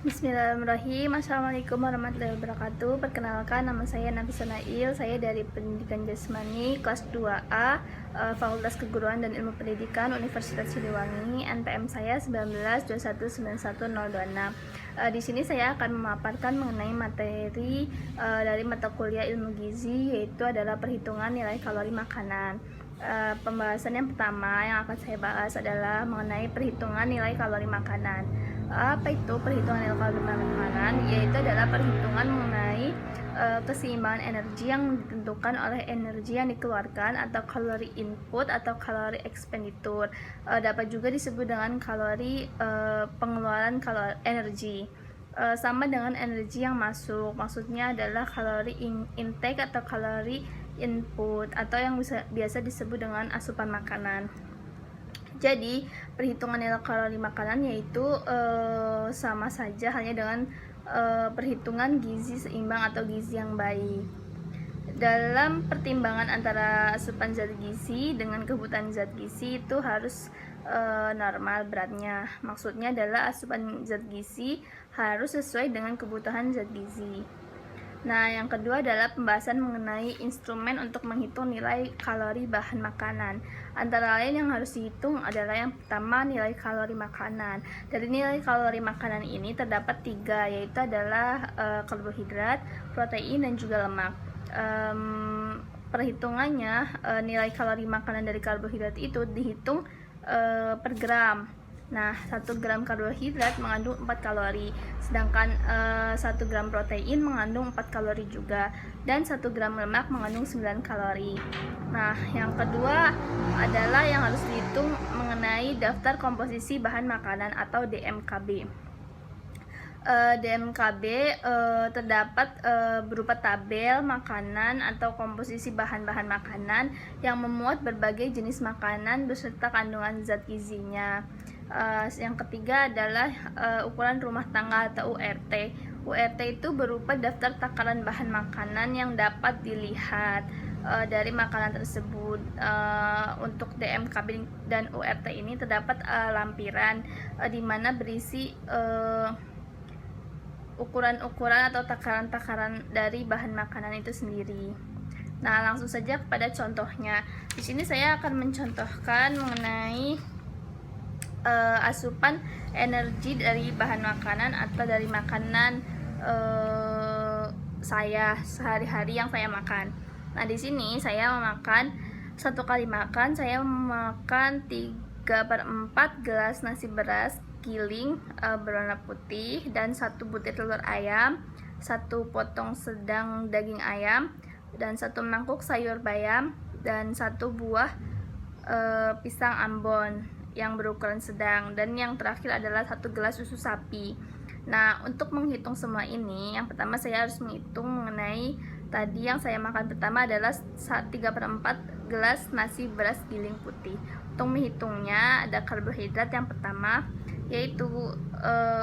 Bismillahirrahmanirrahim. Assalamualaikum warahmatullahi wabarakatuh. Perkenalkan, nama saya Nafisa Nail. Saya dari Pendidikan Jasmani kelas 2A, Fakultas Keguruan dan Ilmu Pendidikan Universitas Siliwangi. NPM saya 1921911026. Di sini saya akan memaparkan mengenai materi dari mata kuliah Ilmu Gizi, yaitu adalah perhitungan nilai kalori makanan. Pembahasan yang pertama yang akan saya bahas adalah mengenai perhitungan nilai kalori makanan. Apa itu perhitungan nilai kalori makanan? Yaitu adalah perhitungan mengenai keseimbangan energi yang ditentukan oleh energi yang dikeluarkan atau kalori input atau kalori expenditure. Dapat juga disebut dengan kalori pengeluaran kalori energi. Sama dengan energi yang masuk, maksudnya adalah kalori intake atau kalori input, atau yang biasa disebut dengan asupan makanan. Jadi perhitungan nilai kalori makanan yaitu sama saja halnya dengan perhitungan gizi seimbang atau gizi yang baik. Dalam pertimbangan antara asupan zat gizi dengan kebutuhan zat gizi itu harus normal beratnya. Maksudnya adalah asupan zat gizi harus sesuai dengan kebutuhan zat gizi. Nah, yang kedua adalah pembahasan mengenai instrumen untuk menghitung nilai kalori bahan makanan. Antara lain yang harus dihitung adalah yang pertama, nilai kalori makanan. Dari nilai kalori makanan ini terdapat 3, yaitu adalah karbohidrat, protein, dan juga lemak. Perhitungannya, nilai kalori makanan dari karbohidrat itu dihitung per gram. Nah, 1 gram karbohidrat mengandung 4 kalori, sedangkan 1 gram protein mengandung 4 kalori juga, dan 1 gram lemak mengandung 9 kalori. Nah, yang kedua adalah yang harus dihitung mengenai daftar komposisi bahan makanan atau DMKB. DMKB terdapat berupa tabel makanan atau komposisi bahan-bahan makanan yang memuat berbagai jenis makanan beserta kandungan zat gizinya. Yang ketiga adalah ukuran rumah tangga atau URT. URT itu berupa daftar takaran bahan makanan yang dapat dilihat dari makanan tersebut. Untuk DMKB dan URT ini terdapat lampiran di mana berisi ukuran-ukuran atau takaran-takaran dari bahan makanan itu sendiri. Nah, langsung saja kepada contohnya. Di sini saya akan mencontohkan mengenai asupan energi dari bahan makanan atau dari makanan saya sehari-hari yang saya makan. Nah, di sini saya memakan, satu kali makan saya memakan 3/4 gelas nasi beras giling berwarna putih, dan 1 butir telur ayam, 1 potong sedang daging ayam, dan 1 mangkuk sayur bayam, dan 1 buah pisang ambon yang berukuran sedang, dan yang terakhir adalah 1 gelas susu sapi. Nah, untuk menghitung semua ini, yang pertama saya harus menghitung mengenai tadi yang saya makan pertama adalah 3/4 gelas nasi beras giling putih. Untuk menghitungnya ada karbohidrat yang pertama, yaitu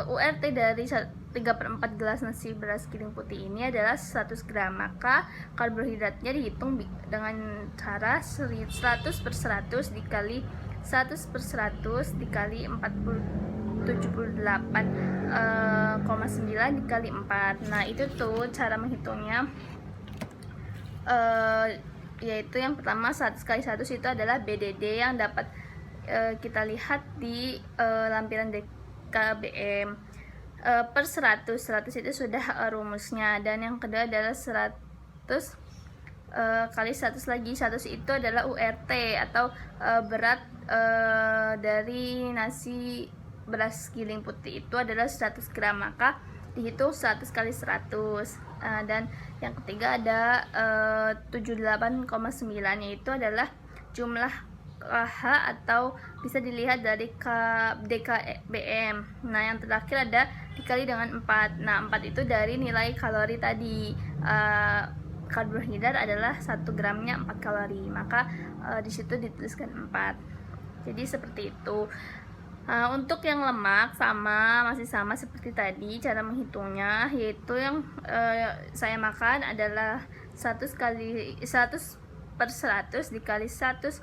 URT dari 3/4 gelas nasi beras giling putih ini adalah 100 gram. Maka karbohidratnya dihitung dengan cara 100/100 dikali 100/100 dikali 78,9 dikali 4. Nah, itu tuh cara menghitungnya. Yaitu yang pertama 100 kali 100 itu adalah BDD yang dapat kita lihat di lampiran DKBM. Per 100 itu sudah rumusnya, dan yang kedua adalah 100 kali 100 lagi. 100 itu adalah URT atau berat dari nasi beras giling putih itu adalah 100 gram, maka dihitung 100 kali 100. Dan yang ketiga ada 78,9, yaitu adalah jumlah KH atau bisa dilihat dari DKBM. Nah, yang terakhir ada dikali dengan 4. Nah, 4 itu dari nilai kalori tadi. Karbohidrat adalah 1 gramnya 4 kalori, maka di situ dituliskan 4. Jadi seperti itu. Untuk yang lemak masih sama seperti tadi cara menghitungnya, yaitu yang saya makan adalah 100/100 dikali 100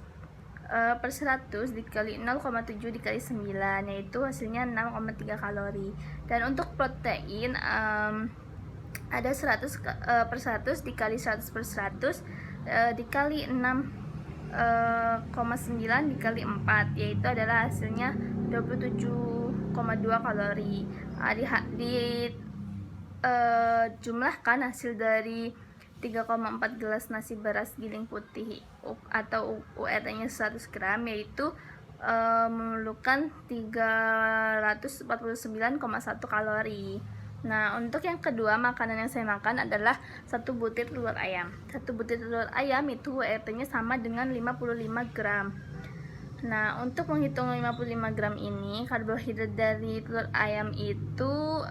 per 100 dikali 0,7 dikali 9, yaitu hasilnya 6,3 kalori. Dan untuk protein ada 100 per 100 dikali 100 per 100 dikali 6,9 dikali 4, yaitu adalah hasilnya 27,2 kalori. Jumlahkan hasil dari 3,4 gelas nasi beras giling putih atau URT-nya 100 gram, yaitu memerlukan 349,1 kalori. Nah, untuk yang kedua, makanan yang saya makan adalah 1 butir telur ayam. 1 butir telur ayam itu URT-nya sama dengan 55 gram. Nah, untuk menghitung 55 gram ini, karbohidrat dari telur ayam itu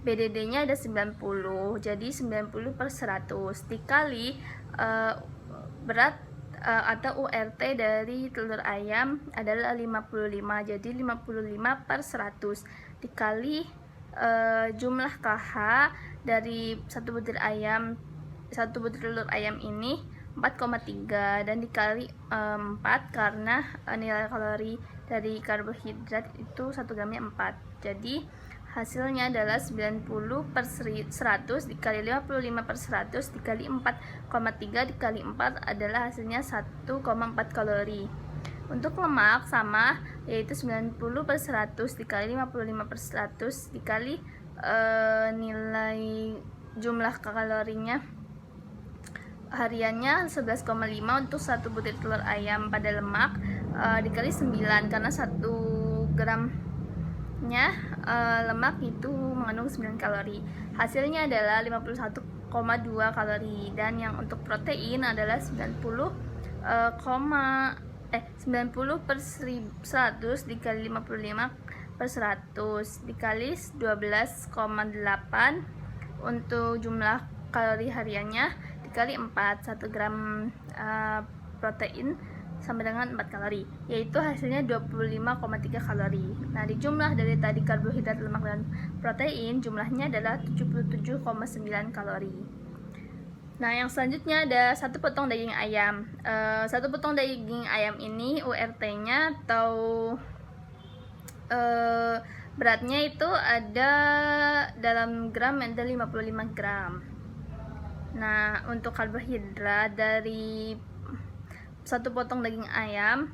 BDD-nya ada 90, jadi 90 per 100 dikali berat atau URT dari telur ayam adalah 55, jadi 55 per 100 dikali jumlah KH dari 1 butir telur ayam ini 4,3 dan dikali 4 karena nilai kalori dari karbohidrat itu 1 gramnya 4, jadi hasilnya adalah 90 per 100 dikali 55 per 100 dikali 4,3 dikali 4 adalah hasilnya 1,4 kalori. Untuk lemak sama, yaitu 90 per 100 dikali 55 per 100 dikali nilai jumlah kalorinya hariannya 11,5 untuk 1 butir telur ayam pada lemak dikali 9 karena 1 gramnya lemak itu mengandung 9 kalori. Hasilnya adalah 51,2 kalori. Dan yang untuk protein adalah 90 per 100 dikali 55 per 100 dikali 12,8 untuk jumlah kalori hariannya dikali 4, 1 gram protein sama dengan 4 kalori, yaitu hasilnya 25,3 kalori. Nah, dijumlah dari tadi karbohidrat, lemak, dan protein, jumlahnya adalah 77,9 kalori. Nah, yang selanjutnya ada 1 potong daging ayam. 1 potong daging ayam ini URT-nya atau beratnya itu ada dalam gram ada 55 gram. Nah, untuk karbohidrat dari 1 potong daging ayam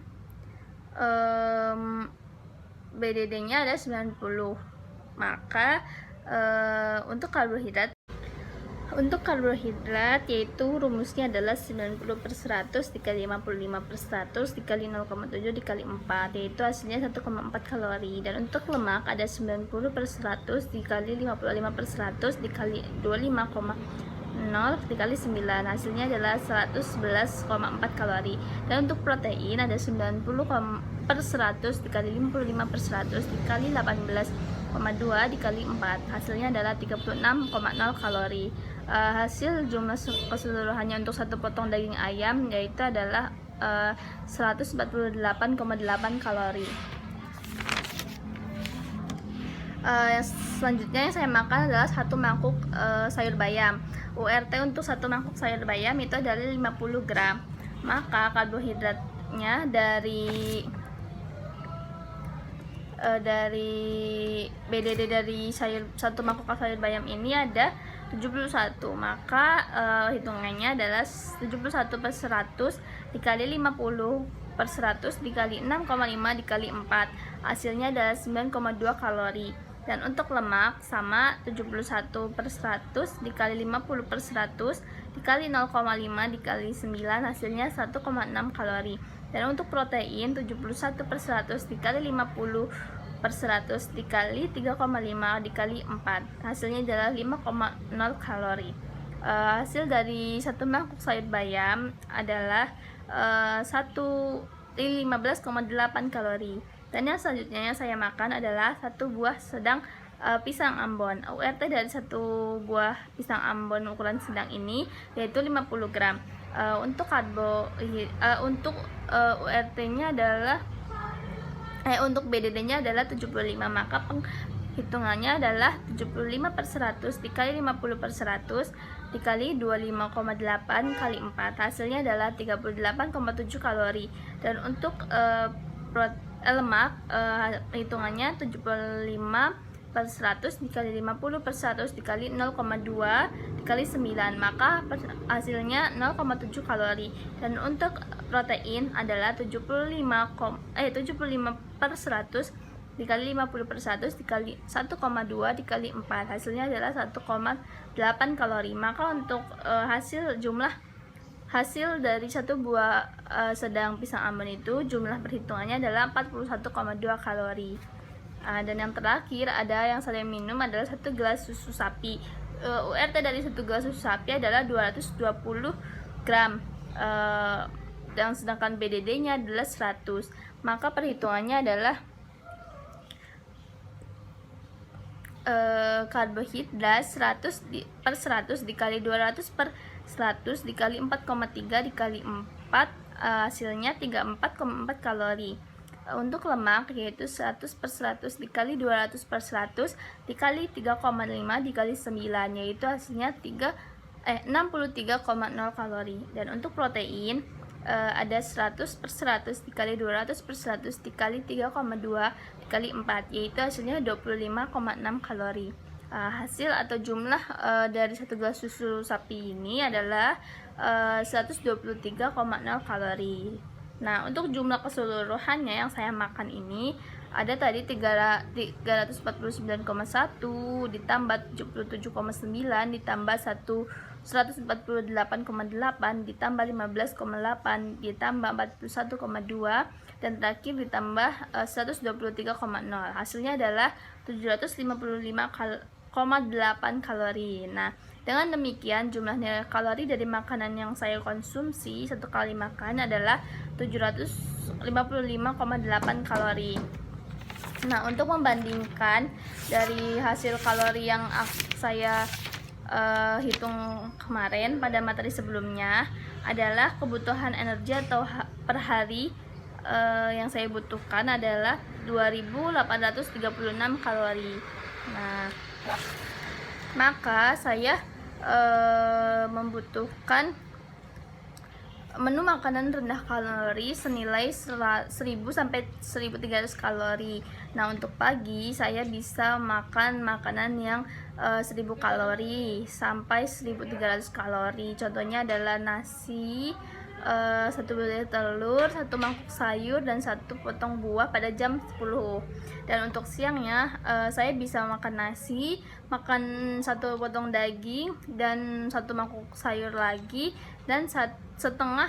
BDD-nya ada 90. Maka untuk karbohidrat yaitu rumusnya adalah 90 per 100 dikali 55 per 100 dikali 0,7 dikali 4, yaitu hasilnya 1,4 kalori. Dan untuk lemak ada 90 per 100 dikali 55 per 100 dikali 25,0 dikali 9, hasilnya adalah 111,4 kalori. Dan untuk protein ada 90 per 100 dikali 55 per 100 dikali 18,2 dikali 4, hasilnya adalah 36,0 kalori. Hasil jumlah keseluruhannya untuk 1 potong daging ayam yaitu adalah 148,8 kalori. Selanjutnya yang saya makan adalah 1 mangkuk sayur bayam. URT untuk 1 mangkuk sayur bayam itu adalah 50 gram. Maka karbohidratnya dari BDD dari 1 mangkok sayur bayam ini ada 71. Maka hitungannya adalah 71 per 100 dikali 50 per 100 dikali 6,5 dikali 4, hasilnya adalah 9,2 kalori. Dan untuk lemak sama 71 per 100 dikali 50 per 100 dikali 0,5 dikali 9, hasilnya 1,6 kalori. Dan untuk protein 71 per 100 dikali 50 per 100 dikali 3,5 dikali 4, hasilnya adalah 5,0 kalori. Hasil dari 1 mangkuk sayur bayam adalah 15,8 kalori. Dan yang selanjutnya yang saya makan adalah 1 buah sedang pisang Ambon. URT dari 1 buah pisang Ambon ukuran sedang ini yaitu 50 gram. Untuk URT-nya adalah untuk BDD-nya adalah 75. Maka penghitungannya adalah 75 per 100 dikali 50 per 100 dikali 25,8 kali 4, hasilnya adalah 38,7 kalori. Dan untuk lemak, hitungannya 75 per 100 dikali 50 per 100 dikali 0,2 dikali 9, maka hasilnya 0,7 kalori. Dan untuk protein adalah 75 per 100 dikali 50 per 100 dikali 1,2 dikali 4, hasilnya adalah 1,8 kalori. Maka untuk hasil dari satu buah sedang pisang Ambon itu, jumlah perhitungannya adalah 41,2 kalori. Dan yang terakhir ada yang saya minum adalah 1 gelas susu sapi. URT dari 1 gelas susu sapi adalah 220 gram, dan sedangkan BDD-nya adalah 100. Maka perhitungannya adalah karbohidrat 100 per 100 dikali 200 per 100 dikali 4,3 dikali 4, hasilnya 34,4 kalori. Untuk lemak yaitu 100 per 100 dikali 200 per 100 dikali 3,5 dikali 9, yaitu hasilnya 63,0 kalori. Dan untuk protein ada 100 per 100 dikali 200 per 100 dikali 3,2 dikali 4, yaitu hasilnya 25,6 kalori. Hasil atau jumlah dari 1 gelas susu sapi ini adalah 123,0 kalori. Nah, untuk jumlah keseluruhannya yang saya makan ini ada tadi 349,1 ditambah 77,9 ditambah 148,8 ditambah 15,8 ditambah 41,2 dan terakhir ditambah 123,0, hasilnya adalah 755,8 kalori. Nah, dengan demikian jumlah nilai kalori dari makanan yang saya konsumsi satu kali makan adalah 755,8 kalori. Nah, untuk membandingkan dari hasil kalori yang saya hitung kemarin pada materi sebelumnya adalah kebutuhan energi atau per hari yang saya butuhkan adalah 2.836 kalori. Nah, maka saya membutuhkan menu makanan rendah kalori senilai 1000 sampai 1300 kalori. Nah, untuk pagi saya bisa makan makanan yang 1000 kalori sampai 1300 kalori. Contohnya adalah nasi, 1 butir telur, 1 mangkuk sayur, dan 1 potong buah pada jam 10. Dan untuk siangnya saya bisa makan nasi, makan 1 potong daging, dan 1 mangkuk sayur lagi, dan setengah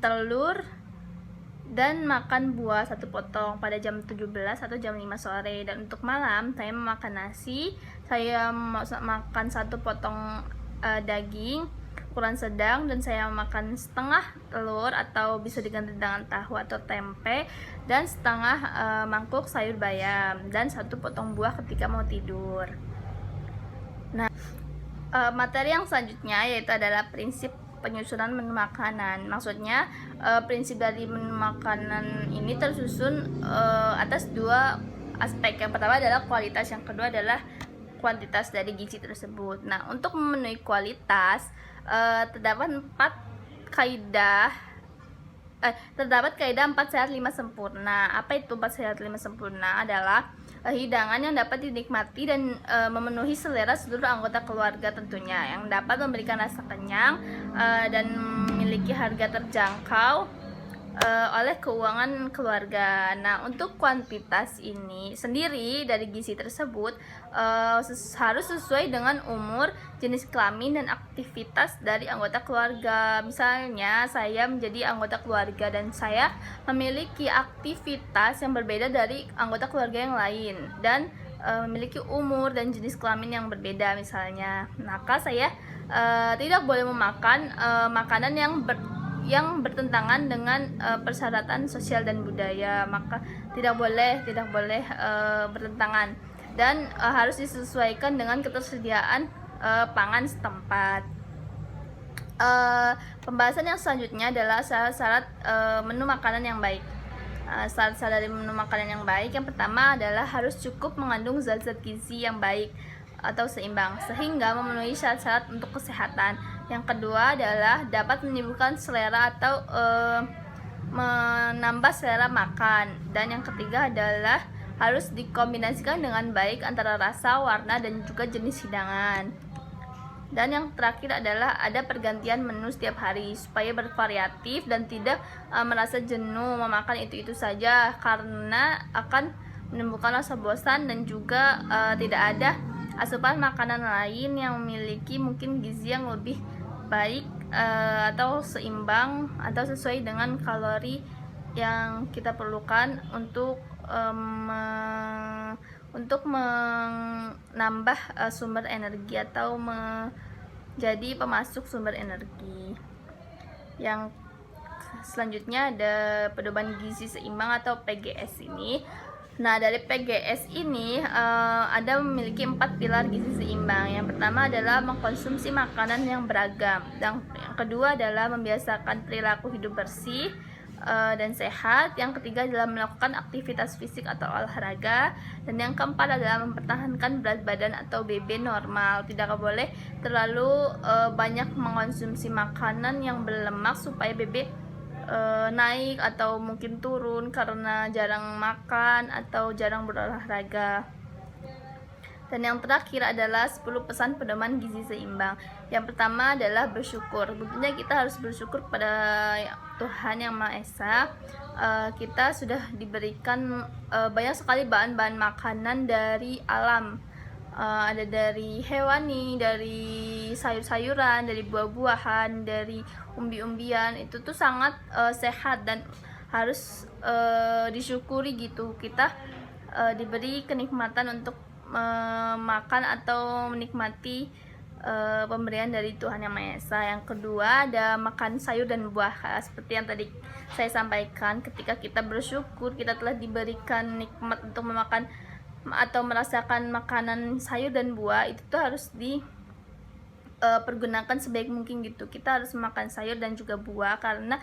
telur, dan makan buah 1 potong pada jam 17 atau jam 5 sore. Dan untuk malam saya makan nasi, saya makan 1 potong daging ukuran sedang, dan saya makan setengah telur atau bisa diganti dengan tahu atau tempe, dan setengah mangkuk sayur bayam, dan 1 potong buah ketika mau tidur. Nah, materi yang selanjutnya yaitu adalah prinsip penyusunan menu makanan. Maksudnya prinsip dari menu makanan ini tersusun atas 2 aspek. Yang pertama adalah kualitas, yang kedua adalah kuantitas dari gizi tersebut. Nah, untuk memenuhi kualitas terdapat 4 kaidah terdapat kaidah 4 sehat 5 sempurna. Apa itu 4 sehat 5 sempurna? Adalah hidangan yang dapat dinikmati dan memenuhi selera seluruh anggota keluarga tentunya, yang dapat memberikan rasa kenyang dan memiliki harga terjangkau oleh keuangan keluarga. Nah, untuk kuantitas ini sendiri dari gizi tersebut harus sesuai dengan umur, jenis kelamin, dan aktivitas dari anggota keluarga. Misalnya saya menjadi anggota keluarga dan saya memiliki aktivitas yang berbeda dari anggota keluarga yang lain, dan memiliki umur dan jenis kelamin yang berbeda misalnya, maka saya tidak boleh memakan makanan yang bertentangan dengan persyaratan sosial dan budaya. Maka tidak boleh bertentangan, dan harus disesuaikan dengan ketersediaan pangan setempat. Pembahasan yang selanjutnya adalah syarat-syarat menu makanan yang baik. Syarat-syarat dari menu makanan yang baik yang pertama adalah harus cukup mengandung zat-zat gizi yang baik. atau seimbang sehingga memenuhi syarat-syarat untuk kesehatan. Yang kedua adalah dapat menimbulkan selera atau menambah selera makan. Dan yang ketiga adalah harus dikombinasikan dengan baik antara rasa, warna, dan juga jenis hidangan. Dan yang terakhir adalah ada pergantian menu setiap hari supaya bervariatif dan tidak merasa jenuh memakan itu saja, karena akan menimbulkan rasa bosan dan juga tidak ada asupan makanan lain yang memiliki mungkin gizi yang lebih baik atau seimbang atau sesuai dengan kalori yang kita perlukan untuk menambah sumber energi atau menjadi pemasok sumber energi. Yang selanjutnya ada pedoman gizi seimbang atau PGS ini. Nah, dari PGS ini ada memiliki 4 pilar gizi seimbang. Yang pertama adalah mengkonsumsi makanan yang beragam. Dan yang kedua adalah membiasakan perilaku hidup bersih dan sehat. Yang ketiga adalah melakukan aktivitas fisik atau olahraga. Dan yang keempat adalah mempertahankan berat badan atau BB normal. Tidak boleh terlalu banyak mengkonsumsi makanan yang berlemak supaya BB naik atau mungkin turun karena jarang makan atau jarang berolahraga. Dan yang terakhir adalah 10 pesan pedoman gizi seimbang. Yang pertama adalah bersyukur. Tentunya kita harus bersyukur pada Tuhan Yang Maha Esa. Kita sudah diberikan banyak sekali bahan-bahan makanan dari alam. Ada dari hewani, dari sayur-sayuran, dari buah-buahan, dari umbi-umbian. Itu tuh sangat sehat dan harus disyukuri gitu. Kita diberi kenikmatan untuk makan atau menikmati pemberian dari Tuhan Yang Maha Esa. Yang kedua ada makan sayur dan buah. Seperti yang tadi saya sampaikan, ketika kita bersyukur kita telah diberikan nikmat untuk memakan atau merasakan makanan sayur dan buah, itu tuh harus pergunakan sebaik mungkin gitu. Kita harus makan sayur dan juga buah karena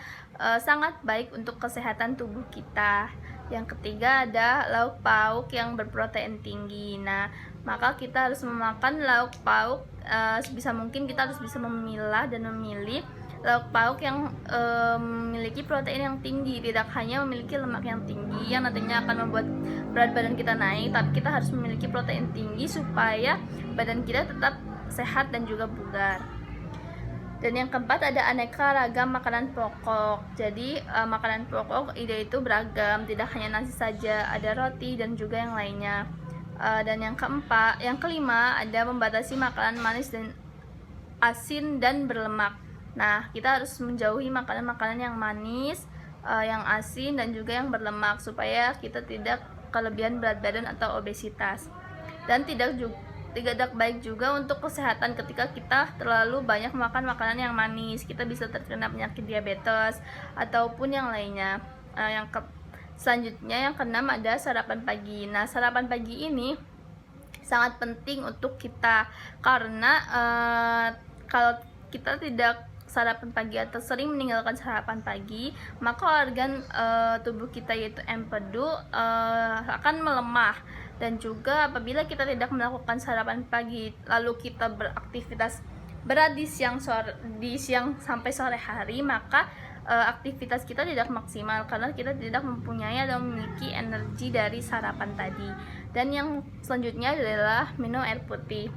sangat baik untuk kesehatan tubuh kita. Yang ketiga ada lauk pauk yang berprotein tinggi. Nah, maka kita harus memakan lauk pauk sebisa mungkin kita harus bisa memilah dan memilih lauk pauk yang memiliki protein yang tinggi, tidak hanya memiliki lemak yang tinggi yang nantinya akan membuat berat badan kita naik, tapi kita harus memiliki protein tinggi supaya badan kita tetap sehat dan juga bugar. Dan yang keempat ada aneka ragam makanan pokok. Jadi makanan pokok ide itu beragam, tidak hanya nasi saja, ada roti dan juga yang lainnya. Dan yang kelima ada membatasi makanan manis dan asin dan berlemak. Nah, kita harus menjauhi makanan-makanan yang manis, yang asin dan juga yang berlemak supaya kita tidak kelebihan berat badan atau obesitas. Dan tidak baik juga untuk kesehatan ketika kita terlalu banyak makan makanan yang manis. Kita bisa terkena penyakit diabetes ataupun yang lainnya. Selanjutnya yang keenam ada sarapan pagi. Nah, sarapan pagi ini sangat penting untuk kita karena kalau kita tidak sarapan pagi atau sering meninggalkan sarapan pagi, maka organ tubuh kita yaitu empedu akan melemah. Dan juga apabila kita tidak melakukan sarapan pagi lalu kita beraktivitas berat di siang sampai sore hari, maka aktivitas kita tidak maksimal karena kita tidak mempunyai atau memiliki energi dari sarapan tadi. Dan yang selanjutnya adalah minum air putih.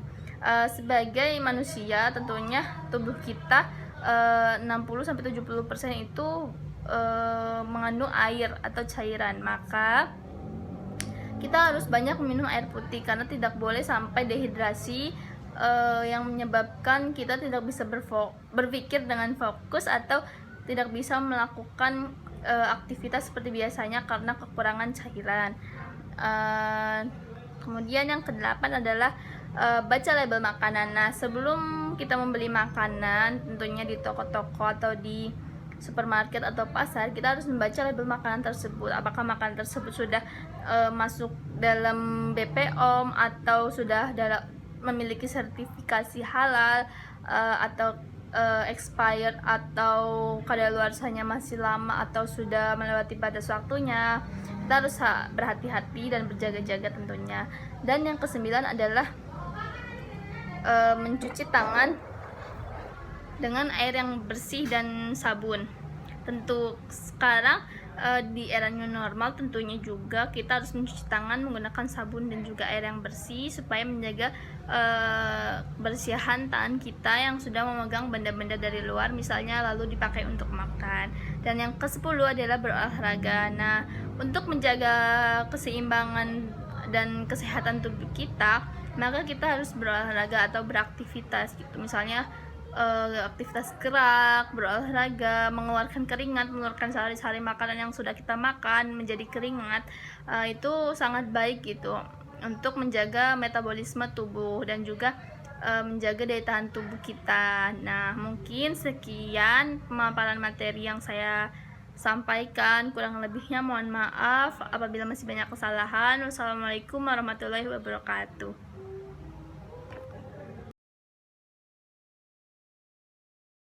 Sebagai manusia tentunya tubuh kita 60-70% itu mengandung air atau cairan, maka kita harus banyak minum air putih karena tidak boleh sampai dehidrasi yang menyebabkan kita tidak bisa berpikir dengan fokus atau tidak bisa melakukan aktivitas seperti biasanya karena kekurangan cairan. Kemudian yang kedelapan adalah baca label makanan. Nah, sebelum kita membeli makanan tentunya di toko-toko atau di supermarket atau pasar, kita harus membaca label makanan tersebut. Apakah makanan tersebut sudah masuk dalam BPOM atau sudah memiliki sertifikasi halal atau expired atau kadaluarsanya masih lama atau sudah melewati batas waktunya. Kita harus berhati-hati dan berjaga-jaga tentunya. Dan yang kesembilan adalah mencuci tangan dengan air yang bersih dan sabun. Tentu sekarang di era new normal tentunya juga kita harus mencuci tangan menggunakan sabun dan juga air yang bersih supaya menjaga kebersihan tangan kita yang sudah memegang benda-benda dari luar misalnya lalu dipakai untuk makan. Dan yang ke-10 adalah berolahraga. Nah, untuk menjaga keseimbangan dan kesehatan tubuh kita, maka kita harus berolahraga atau beraktivitas gitu. Misalnya aktivitas gerak, berolahraga, mengeluarkan keringat, mengeluarkan sari-sari makanan yang sudah kita makan menjadi keringat, itu sangat baik gitu untuk menjaga metabolisme tubuh dan juga menjaga daya tahan tubuh kita. Nah, mungkin sekian pemaparan materi yang saya sampaikan, kurang lebihnya mohon maaf apabila masih banyak kesalahan. Wassalamualaikum warahmatullahi wabarakatuh.